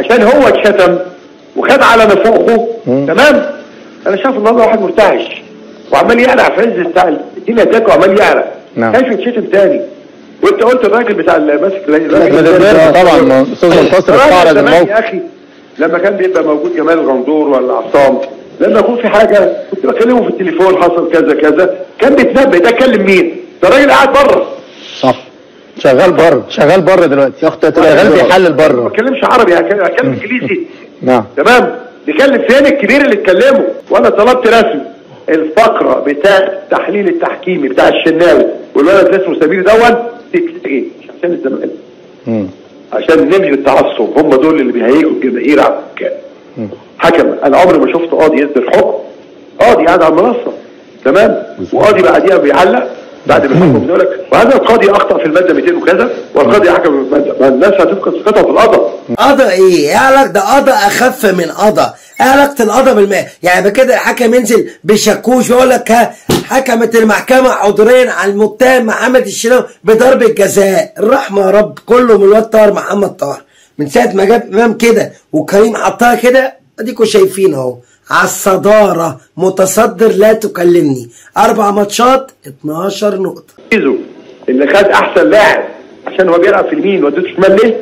عشان هو اتشتم وخد على نفوخه. تمام. انا شايف النهارده واحد مرتعش وعمال يعلق في عز بتاع الدنيا تاكل وعمال يعلق. خايف يتشتم تاني. وانت قلت الراجل بتاع ماسك طبعا استاذ منتصر استعرض الموقف يا اخي لما كان بيبقى موجود جمال الغندور ولا عصام، لما يكون في حاجه كنت بكلمه في التليفون حصل كذا كذا كان بيتنبه. ده كلم مين؟ ده الراجل قاعد بره. صح. شغال بره دلوقتي يا اختي، شغال بيحلل بره. ما بتكلمش عربي، هتكلم انجليزي. نعم. تمام. نتكلم فين الكبير اللي اتكلمه؟ وانا طلبت رسمي الفقره بتاع التحليل التحكيمي بتاع الشناوي والولد اللي اسمه سمير تتلغي عشان الزمالك. عشان نمشي التعصب، هم دول اللي بيهيجوا الجماهير على الحكام. حكم انا عمري ما شفت قاضي يصدر حكم، قاضي قاعد على المنصه. تمام. وقاضي بعديها بيعلق بعد ما الحكم يقول لك وهذا القاضي اخطا في الماده 200 وكذا والقاضي حكم في الماده. ما الناس هتفقد ثقتها في القضاء. قضاء ايه علاقه؟ ده قضاء اخف من قضاء. ايه علاقه القضاء بالماء؟ يعني بكده الحكم ينزل بشاكوش ويقول لك ها حكمت المحكمه حضوريا على المتهم محمد الشناوي بضرب الجزاء. الرحمه يا رب كله من الواد طاهر محمد طاهر من ساعه ما جاب امام كده وكريم حطها كده. اديكوا شايفين اهو على الصداره متصدر لا تكلمني 4 ماتشات 12 نقطه. اللي خد احسن لاعب عشان هو بيلعب في اليمين وديته شمال ليه؟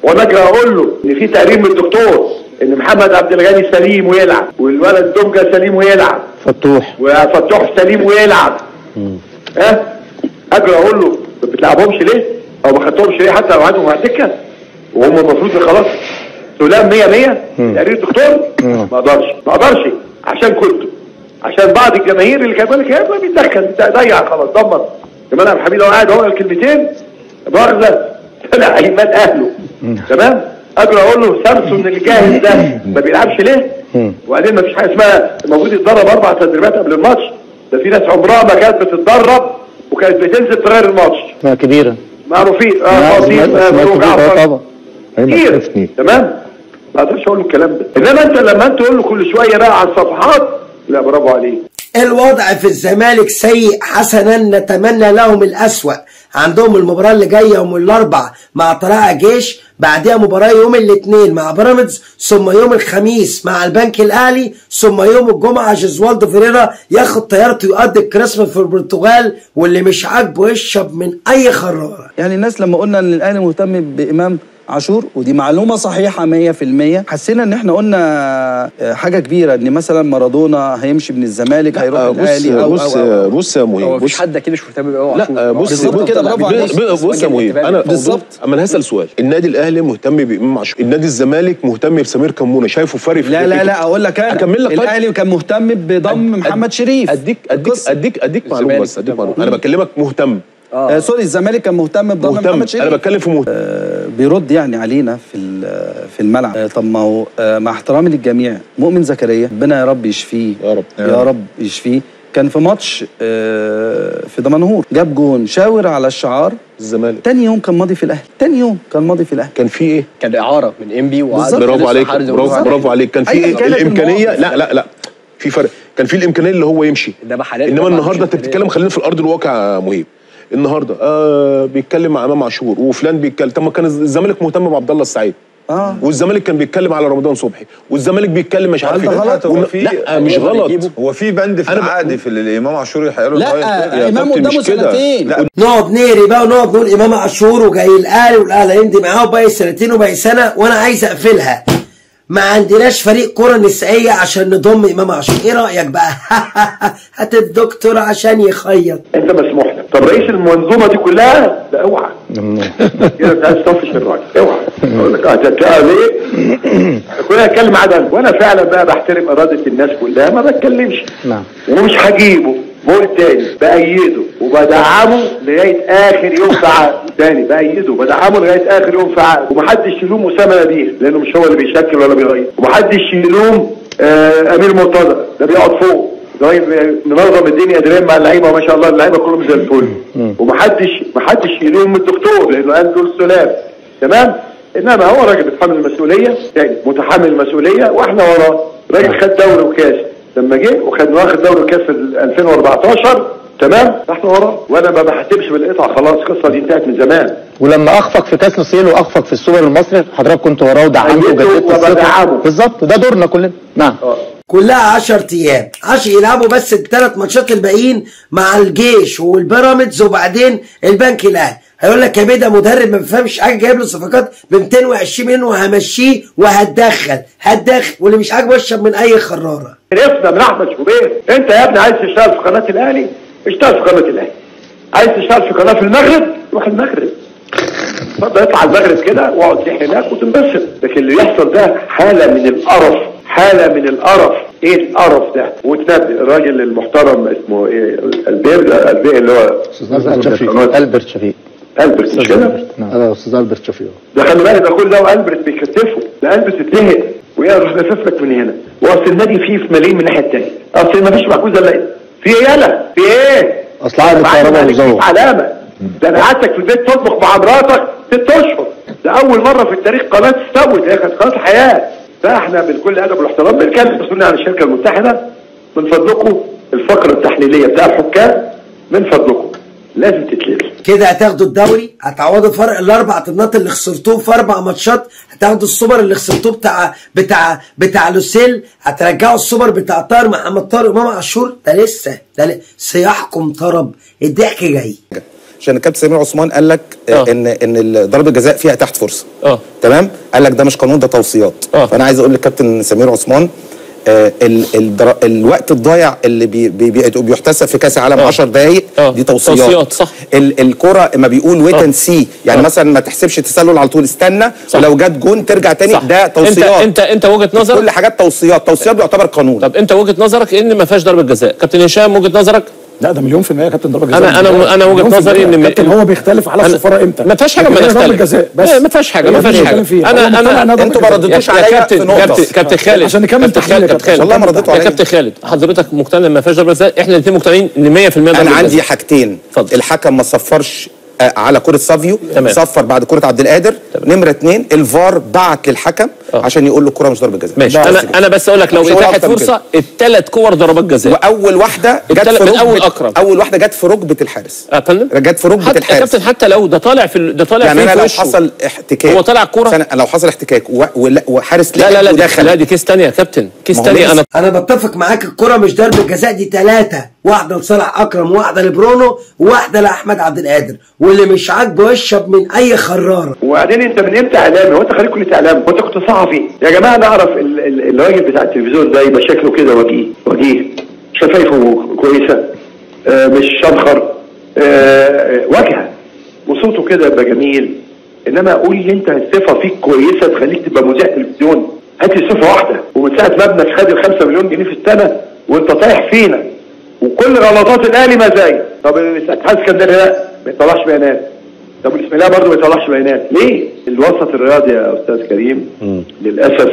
وانا اجي اقول له ان في تقرير من الدكتور ان محمد عبد الغني سليم ويلعب والولد دونجا سليم ويلعب وفتوح سليم ويلعب. ها؟ اجي اقول له ما بتلعبهمش ليه؟ او ما خدتهمش ليه حتى لو عندهم على الدكه وهم المفروض خلاص سلام 100 تقرير الدكتور؟ ما اقدرش عشان بعض الجماهير اللي كان لك يا بيتدخل ضيع خلاص دمر. جمال عبد الحميد هو قاعد هو الكلمتين مؤاخذه طلع ايمان اهله. تمام. اجي اقول له سامسون اللي جاهز ده ما بيلعبش ليه؟ وبعدين ما فيش حاجه اسمها المفروض يتدرب 4 تدريبات قبل الماتش. ده في ناس عمرها ما كانت بتتدرب وكانت بتنزل تغير الماتش. كبيره معروفين طبعا كتير. تمام. ما اقدرش اقول له الكلام ده. انما انت لما انت تقول له كل شويه بقى على الصفحات لا برافو عليك. الوضع في الزمالك سيء حسنا، نتمنى لهم الأسوأ. عندهم المباراة اللي جاية يوم الأربع مع طلائع جيش، بعدها مباراة يوم الاثنين مع بيراميدز، ثم يوم الخميس مع البنك الأهلي، ثم يوم الجمعة جيزوالدو فيريرا ياخد طيارته يقضي الكريسماس في البرتغال، واللي مش عاجبه يشرب من أي خرارة. يعني الناس لما قلنا إن الأهلي مهتم بإمام عاشور ودي معلومه صحيحه 100%، حسينا ان احنا قلنا حاجه كبيره ان مثلا مارادونا هيمشي من الزمالك هيروح الاهلي بص يا مهيب. مفيش حد اكيد مش مهتم بامام عاشور. لا بص كده برافو عليك. بص يا مهيب انا بالظبط اما هسال سؤال، النادي الاهلي مهتم بامام عاشور، النادي الزمالك مهتم بسمير كمونه، شايفه فارق في لا اقول لك انا اكمل لك. الاهلي كان مهتم بضم محمد شريف. اديك معلومه بس انا بكلمك مهتم. سوري الزمالك كان مهتم بضم محمد شريف. انا بتكلم في بيرد يعني علينا في الملعب. طب ما هو مع احترامي للجميع مؤمن زكريا ربنا يا رب يشفيه يا رب يشفيه، كان في ماتش في دمنهور جاب جون شاور على الشعار الزمالك، تاني يوم كان ماضي في الاهلي، تاني يوم كان ماضي في الاهلي. كان في ايه؟ كان اعاره من انبي برافو عليك برافو عليك. كان في ايه الامكانيه؟ لا في فرق. كان في الامكانيه اللي هو يمشي، انما النهارده انت بتتكلم خلينا في الارض الواقع مهيب. النهارده بيتكلم مع امام عاشور وفلان بيتكلم. طب ما كان الزمالك مهتم بعبد الله السعيد والزمالك كان بيتكلم على رمضان صبحي والزمالك بيتكلم مش عارف ايه. لا مش غلط. هو في بند في العقد في الامام عاشور يحيى له لا امام قدامه سنتين. نقعد نقري بقى ونقعد نقول امام عاشور وجاي الاهلي والاهلي هيمضي معاه وباقي سنتين وباقي سنه، وانا عايز اقفلها. ما عندناش فريق كرة نسائية عشان نضم إمام عاشور، إيه رأيك بقى؟ هات الدكتور عشان يخيط. أنت مسموح لك. طب رئيس المنظومة دي كلها ده اوعى. كده أنت عايز تطفش الراجل، اوعى. أقول لك ليه؟ كلنا نتكلم عدل، وأنا فعلا بقى بحترم إرادة الناس كلها ما بتكلمش. نعم. ومش هجيبه. بقول تاني بأيده وبدعمه لغاية آخر يوم في عقد. تاني بأيده وبدعمه لغاية آخر يوم في عقد، ومحدش يلوم أسامة نبيه لأنه مش هو اللي بيشكل ولا بيغير، ومحدش يلوم أمير مرتضى ده بيقعد فوق منظم الدنيا دريم مع اللعيبة وما شاء الله اللعيبة كلهم زي الفل، ومحدش يلوم الدكتور لأنه قال دول سلام. تمام؟ إنما هو راجل بيتحمل المسؤولية، تاني متحمل المسؤولية وإحنا وراه. راجل خد دوري وكاس لما جه واخد دوري الكاس في 2014. تمام؟ احنا وراه، وانا ما بحتبش بالقطعه خلاص، القصه دي انتهت من زمان. ولما اخفق في كاس لوسيل واخفق في السوبر المصري حضرتك كنت وراه ودعمته وجددت الثقه. بالظبط، ده دورنا كلنا. نعم. كلها 10 ايام عشان يلعبوا بس ال3 ماتشات الباقيين مع الجيش والبيراميدز وبعدين البنك الاهلي. هيقول لك يا بيه مدرب ما بيفهمش حاجه، جايب له صفقات ب 220 مليون وهمشيه وهتدخل واللي مش عاجبه يشرب من اي خراره. عرفنا من احمد شوبير. انت يا ابني عايز تشتغل في قناه الاهلي اشتغل في قناه الاهلي، عايز تشتغل في قناه في المغرب روح المغرب، اتفضل اطلع المغرب كده واقعد تحكي هناك وتنبسط. لكن اللي يحصل ده حاله من القرف، حاله من القرف. ايه القرف ده؟ وتنبي الراجل المحترم اسمه ايه؟ البير اللي هو ألبرت شفيق. ألبرت مش كده؟ نعم استاذ ألبرت شفيق. ده خلي بالك ده كل ده وألبرت بيكتفه، ده ألبرت اتنهد ويروح لافف لك من هنا، واصل النادي فيه في ملايين من الناحيه الثانيه، اصل ما فيش معجوزه الا في ايه يالا؟ في ايه؟ اصل عقد الكهرباء مزور علامه. ده انا قعدتك في البيت تطبخ مع مراتك 6 اشهر، ده اول مره في التاريخ قناه تستوت، هي كانت قناه الحياه. فاحنا بكل ادب والاحترام بنتكلم مسؤولين عن الشركه المتحده، من فضلكم الفقره التحليليه بتاع الحكام من فضلكم لازم تتلغي. كده هتاخدوا الدوري، هتعوضوا فرق ال4 طنات اللي خسرتوه في 4 ماتشات، هتاخدوا السوبر اللي خسرتوه بتاع لوسيل، هترجعوا السوبر بتاع طاهر محمد طارق وامام عاشور. ده لسه صياحكم طرب، الضحك جاي. عشان الكابتن سمير عثمان قال لك ان ضربه الجزاء فيها تحت فرصه. تمام؟ قال لك ده مش قانون، ده توصيات. فانا عايز اقول للكابتن سمير عثمان الوقت الضايع اللي بيحتسب في كاس العالم 10 دقائق دي توصيات. صح. الكره ما بيقول ويت اند سي، يعني مثلا ما تحسبش تسلل على طول، استنى ولو جت جون ترجع تاني. صح. ده توصيات. انت وجهه نظرك كل حاجات توصيات بيعتبر قانون. طب انت وجهه نظرك ان ما فيهاش ضربه جزاء، كابتن هشام وجهه نظرك؟ لا ده مليون في المية يا كابتن ضربة جزاء. انا وجهة نظري ان كابتن هو بيختلف على الصفارة امتى؟ ما فيهاش حاجة، ما ما فيهاش حاجة. انا انتوا ما ردتوش عليا في نقطة. كابتن خالد عشان نكمل تحليل. والله ما ردتوا عليا. يا كابتن خالد حضرتك مقتنع ما فيهاش ضربة جزاء؟ احنا الاثنين مقتنعين ان 100% ضربة جزاء. انا عندي حاجتين. الحكم ما صفرش على كرة سافيو، صفر بعد كرة عبد القادر. نمرة 2 الفار بعت للحكم عشان يقول له الكرة مش ضربة جزاء. ماشي. انا بس اقول لك لو اتاحت فرصة ال3 كور ضربات جزاء، واول واحدة جت في ركبة اول واحدة جت في ركبة الحارس. جت في ركبة الحارس. يا كابتن حتى لو ده طالع يعني انا لو حصل احتكاك، هو طالع الكورة، لو حصل احتكاك وحارس لا دي كيس ثانيه يا كابتن، كيس ثانيه. انا بتفق معاك، الكرة مش ضربة جزاء، دي 3، واحدة لصالح اكرم وواحدة لبرونو وواحدة لاحمد عبد القادر، واللي مش عاجبه يشرب من اي خراره. وبعدين انت من امتى اعلامي؟ هو انت خليك كليه اعلام؟ وانت كنت صحفي يا جماعه؟ نعرف الراجل بتاع التلفزيون ده يبقى شكله كده وجيه، شفايفه كويسه، مش شمخر، واجهه، وصوته كده يبقى جميل. انما اقول لي انت الصفه فيك كويسه تخليك تبقى مذيع تلفزيون، هات لي صفه واحده. ومن ساعه ما ابنك خد ال5 مليون جنيه في السنه وانت طايح فينا، وكل غلطات الاهلي مزايا. طب الاتحاد الاسكندري لا ما يطلعش بيانات، طب الاسماعيليه برضه ما يطلعش بيانات، ليه؟ الوسط الرياضي يا استاذ كريم للاسف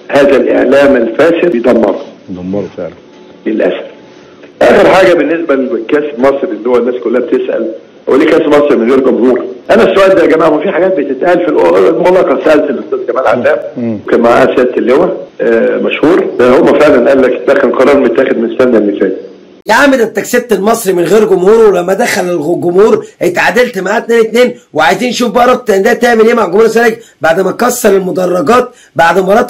هذا الاعلام الفاسد بيدمره فعلا للاسف. اخر حاجه بالنسبه لكاس مصر اللي هو الناس كلها بتسال هو ليه كاس مصر من غير جمهور؟ انا السؤال ده يا جماعه، ما في حاجات بتتقال في المغلقه. سالت الاستاذ جمال علام وكان معاه سياده اللواء مشهور، هم فعلا قال لك ده كان قرار متاخد من السنه اللي فاتت. يا عم ده انت كسبت المصري من غير جمهور، ولما دخل الجمهور اتعادلت معاه 2-2، وعايزين نشوف بقى رابطه الانديه تعمل ايه مع جمهور الزمالك بعد ما كسر المدرجات بعد مباراه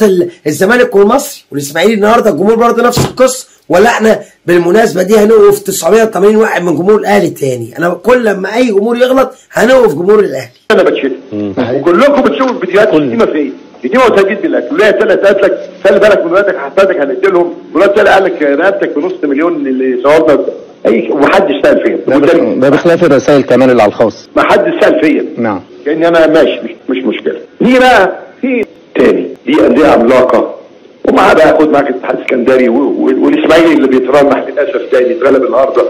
الزمالك والمصري والاسماعيلي النهارده. الجمهور برضه نفس القصه، ولا احنا بالمناسبه دي هنوقف 980 واحد من جمهور الاهلي تاني؟ انا كل لما اي جمهور يغلط هنوقف جمهور الاهلي. انا بتشتم وكلكم بتشوفوا الفيديوهات الشتيمه فين؟ شتيمه وتهديد بالاكل. لا ثلاث قالت لك خلي بالك من ولادك هحتاجك هنقتلهم، ولاد ثلاثه قال لك رقبتك بنص مليون اللي صورنا ومحدش سال فيا. ده بخلاف الرسائل كمان اللي على الخاص، ما حدش سال فيا. نعم. كاني انا ماشي مش مشكله. دي بقى في تاني دي انديه عملاقه، ومعاه بقى خد معاك الاتحاد الاسكندري والاسماعيلي اللي بيترنح للاسف تاني اتغلب النهارده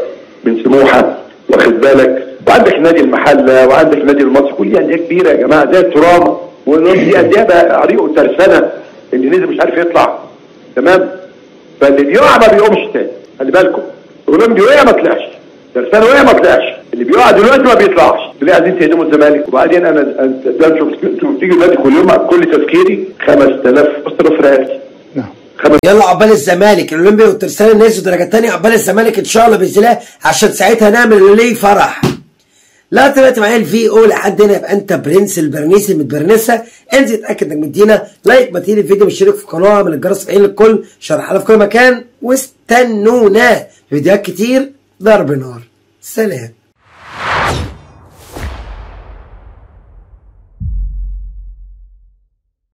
من سموحه، واخد بالك، وعندك نادي المحله وعندك نادي المصري، كل دي انديه كبيره يا جماعه زي الترام، ودي انديه بقى عريقه ترسانه اللي نزل مش عارف يطلع. تمام؟ فاللي بيقع ما بيقومش تاني، خلي بالكم. اولمبي وقع ما طلعش، ترسانه وقع ما طلعش، اللي بيقع دلوقتي ما بيطلعش. ليه عايزين تهدموا الزمالك؟ وبعدين انا ده شوف انتوا بتيجوا دلوقتي كل يوم كل تفكيري 5000 اسره فراري. يلا عقبال الزمالك الاولمبي والترسانه نزلوا درجه ثانيه، عقبال الزمالك ان شاء الله باذن الله، عشان ساعتها نعمل اللي فرح. لا دلوقتي معايا الفي او لحد هنا يبقى انت برنس البرنيس المتبرنسه. انزل اتاكد انك مدينا لايك، ما تيجي الفيديو، مشترك في القناه، من الجرس فعيل للكل، شرحها في كل مكان، واستنونا فيديوهات كتير ضرب نار. سلام.